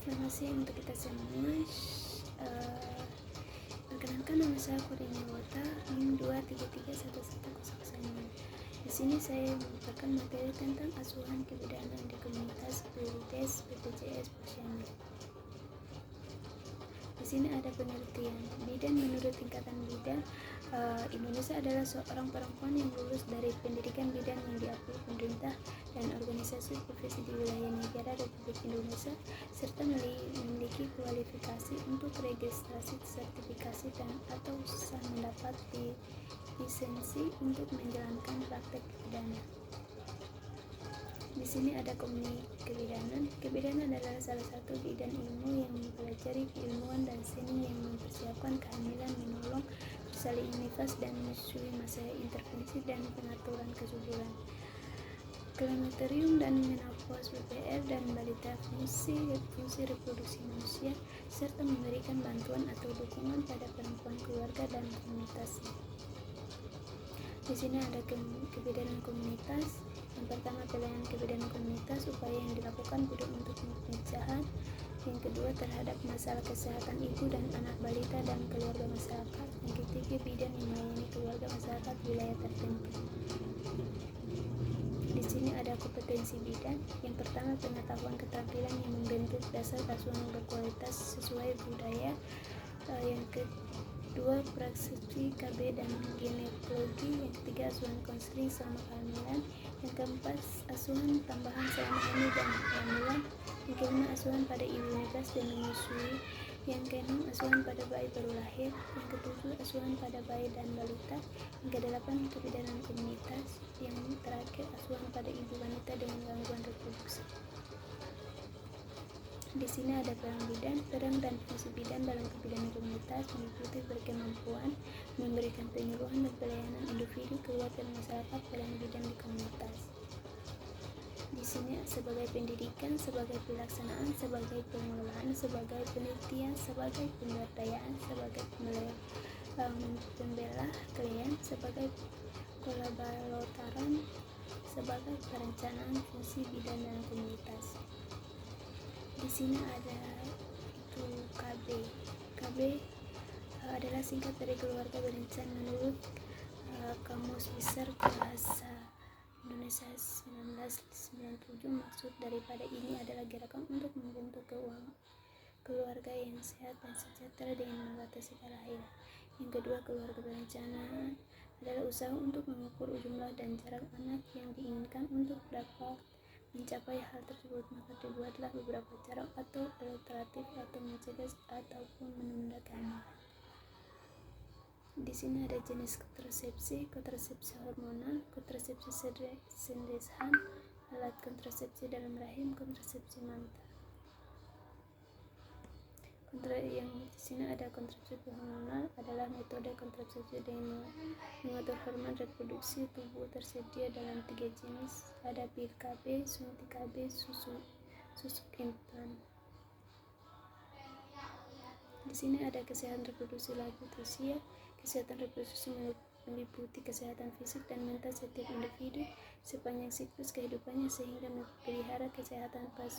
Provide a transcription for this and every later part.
Selamat siang untuk kita semua. Perkenalkan, nama saya Kurnia Wota, NIM 2331109. Di sini saya membawakan materi tentang asuhan kebidanan di komunitas PBDes BPJS Posyandu. Di sini ada penelitian bidan. Menurut tingkatan bidan, Indonesia adalah seorang perempuan yang lulus dari pendidikan bidan yang diakui pemerintah dan organisasi profesi di wilayah negara Republik Indonesia, serta memiliki kualifikasi untuk registrasi, sertifikasi, dan atau sah mendapat lisensi untuk menjalankan praktek kebidanan. Di sini ada kebidanan. Kebidanan adalah salah satu bidang ilmu yang mempelajari keilmuan dan seni yang mempersiapkan kehamilan, menolong persalinan nifas dan menyusui masa intervensi dan pengaturan kesuburan, klimakterium dan menopause, PPR dan balita, fungsi reproduksi manusia, serta memberikan bantuan atau dukungan pada perempuan, keluarga, dan komunitasnya. Di sini ada kebidanan komunitas. Yang pertama, pelayanan kebidanan komunitas, upaya yang dilakukan untuk pencegahan. Yang kedua, terhadap masalah kesehatan ibu dan anak, balita, dan keluarga masyarakat. Yang ketiga, bidan yang melayani keluarga masyarakat wilayah tertentu. Di sini ada kompetensi bidan. Yang pertama, pengetahuan keterampilan yang membentuk dasar asuhan berkualitas sesuai budaya. Yang kedua, praksisi KB dan ginekologi. Yang ketiga, asuhan konseling selama kehamilan. Yang keempat, asuhan tambahan selama hamil dan kehamilan. Yang kelima, asuhan pada ibu nifas dan menyusui. Yang keenam, asuhan pada bayi baru lahir. Yang ketujuh, asuhan pada bayi dan balita. Yang kedelapan, kebidanan komunitas. Yang terakhir, asuhan pada ibu wanita dengan gangguan reproduksi. Di sini ada peran dan fungsi bidan dalam kebidanan komunitas meliputi berkemampuan memberikan penyuluhan dan pelayanan individu, keluarga, dan masyarakat dalam bidang di komunitas. Di sini sebagai pendidikan, sebagai pelaksanaan, sebagai pengelolaan, sebagai penelitian, sebagai pemberdayaan, sebagai pembela klien, sebagai kolaboratoran, sebagai perencanaan fungsi bidan dan komunitas. Di sini ada itu KB. KB adalah singkat dari keluarga berencana. Menurut Kamus Besar Bahasa Indonesia 1997, maksud daripada ini adalah gerakan untuk membentuk keluarga yang sehat dan sejahtera dengan membatasi kelahiran. Yang kedua, keluarga berencana adalah usaha untuk mengukur jumlah dan jarak anak yang diinginkan. Untuk dapat mencapai hal tersebut, maka dibuatlah beberapa cara atau alternatif atau mencegah ataupun menunda kehamilan. Di sini ada jenis kontrasepsi hormonal, kontrasepsi sendesan, alat kontrasepsi dalam rahim, kontrasepsi mantel. Yang di sini ada kontrasepsi hormonal adalah metode kontrasepsi dengan mengatur hormon reproduksi tubuh. Tersedia dalam 3 jenis, ada pil KB, suntik KB, susuk implan. Di sini ada kesehatan reproduksi lanjut usia. Kesehatan reproduksi meliputi kesehatan fisik dan mental setiap individu sepanjang siklus kehidupannya, sehingga memelihara kesehatan pas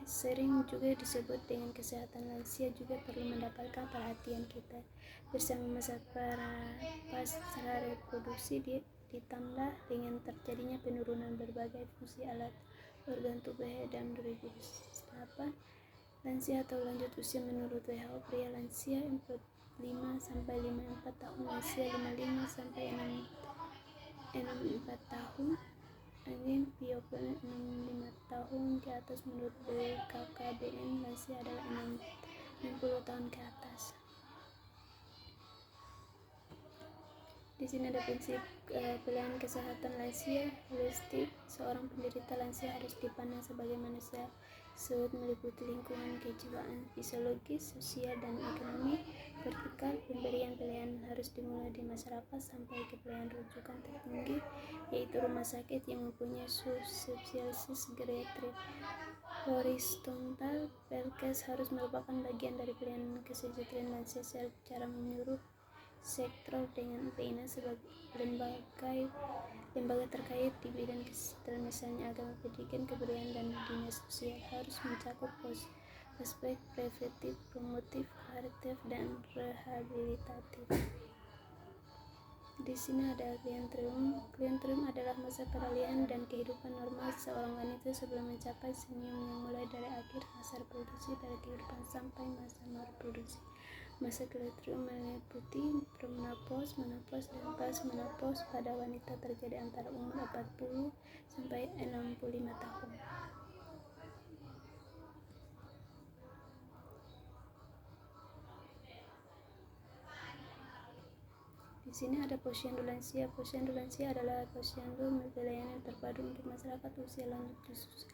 sering juga disebut dengan kesehatan lansia, juga perlu mendapatkan perhatian kita bersama masa pasca reproduksi, ditambah dengan terjadinya penurunan berbagai fungsi alat organ tubuh dan 2008. Lansia atau lanjut usia menurut WHO, pria lansia 45-54 tahun, lansia 55-64 tahun, Piopel 65 tahun ke atas. Menurut BKKBN, lansia adalah 60 tahun ke atas. Di sini ada prinsip pelayanan kesehatan lansia holistik. Seorang penderita lansia harus dipandang sebagai manusia seutuh, meliputi lingkungan kejiwaan, fisiologis, sosial, dan ekonomi. Vertikal, pemberian pelayanan harus dimulai di masyarakat sampai ke pelayanan rujukan tertinggi, yaitu rumah sakit yang mempunyai subspesialis geriatrik. Horizontal, Pelkes harus merupakan bagian dari pelayanan kesejahteraan lansia secara menyeluruh, sektor dengan PINA sebagai lembaga terkait di bidang kesejahteraan, misalnya agama, pendidikan, kebudayaan, dan dinas sosial, harus mencakup aspek preventif, promotif, kuratif, dan rehabilitatif. Di sini ada klientrium. Klientrium adalah masa peralihan dan kehidupan normal seorang wanita sebelum mencapai senium yang mulai dari akhir masa reproduksi dari kehidupan sampai masa reproduksi. Masa klientrium meliputi premenopause, menopause, dan postmenopause pada wanita terjadi antara umur 40 sampai 65 tahun. Di sini ada posyandu lansia. Posyandu lansia adalah posyandu pelayanan terpadu untuk masyarakat usia lanjut khusus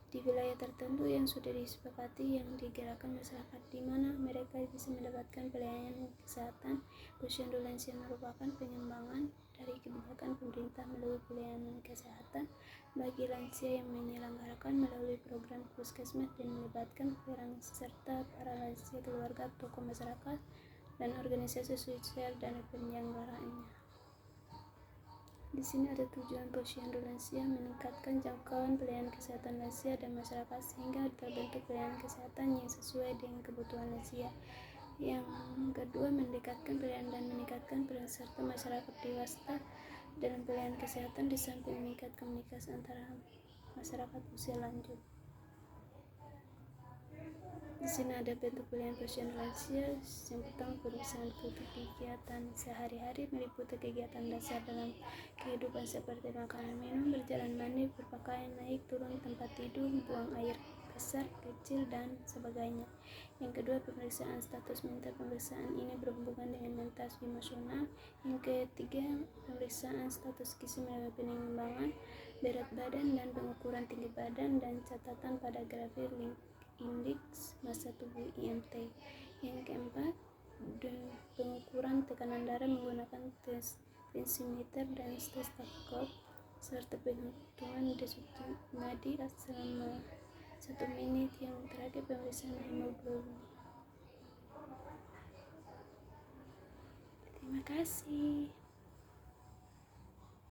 di wilayah tertentu yang sudah disepakati yang digerakkan masyarakat, di mana mereka bisa mendapatkan pelayanan kesehatan. Posyandu lansia merupakan pengembangan dari kebijakan pemerintah melalui pelayanan kesehatan bagi lansia yang menyelenggarakan melalui program puskesmas dan melibatkan peran serta para lansia, keluarga, tokoh masyarakat, dan organisasi sosial dan penyelenggaraannya. Di sini ada tujuan posyandu lansia: meningkatkan jangkauan pelayanan kesehatan lansia dan masyarakat sehingga terbentuk pelayanan kesehatan yang sesuai dengan kebutuhan lansia. Yang kedua, mendekatkan pelayanan dan meningkatkan peran serta masyarakat dewasa dalam pelayanan kesehatan di samping meningkatkan komunikasi antara masyarakat usia lanjut. Di sini ada bentuk pelayanan posyandu lansia. Yang pertama, pemeriksaan untuk kegiatan sehari-hari meliputi kegiatan dasar dalam kehidupan seperti makan, minum, berjalan, mandi, berpakaian, naik turun tempat tidur, buang air besar, kecil, dan sebagainya. Yang kedua, pemeriksaan status mental. Pemeriksaan ini berhubungan dengan mental emosional. Yang ketiga, pemeriksaan status gizi melalui penimbangan berat badan dan pengukuran tinggi badan dan catatan pada grafik indeks massa tubuh IMT. Yang keempat, pengukuran tekanan darah menggunakan tensimeter dan stetoskop serta penghitungan denyut nadi selama 1 menit. Yang terakhir, pemeriksaan hemoglobin. Terima kasih.